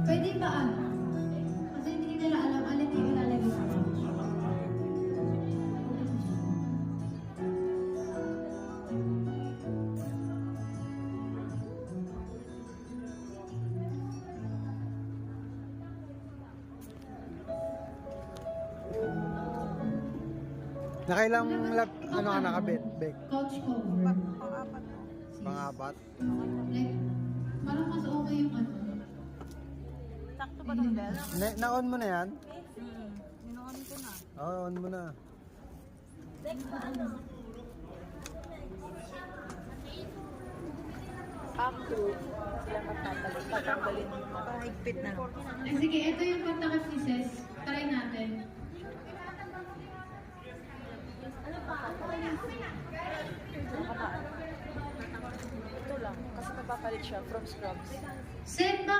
Pwede ba ano? Kasi hindi nila alam alin yung ilalagay sa couch. Nakailang ano ka nakabit, Bek? Couch cover. Pang-apat? Like, parang mas okay yung ano. Sakto ba itong bell? Na-on mo na yan? Ninoon ko na. Oo, on mo na. Up to sila tatanggalin mo. Pahigpit na. Eh, sige, ito yung pagtakas ni Ses. Try natin. Ito lang. Kasi napapalit siya from scrubs. Set ba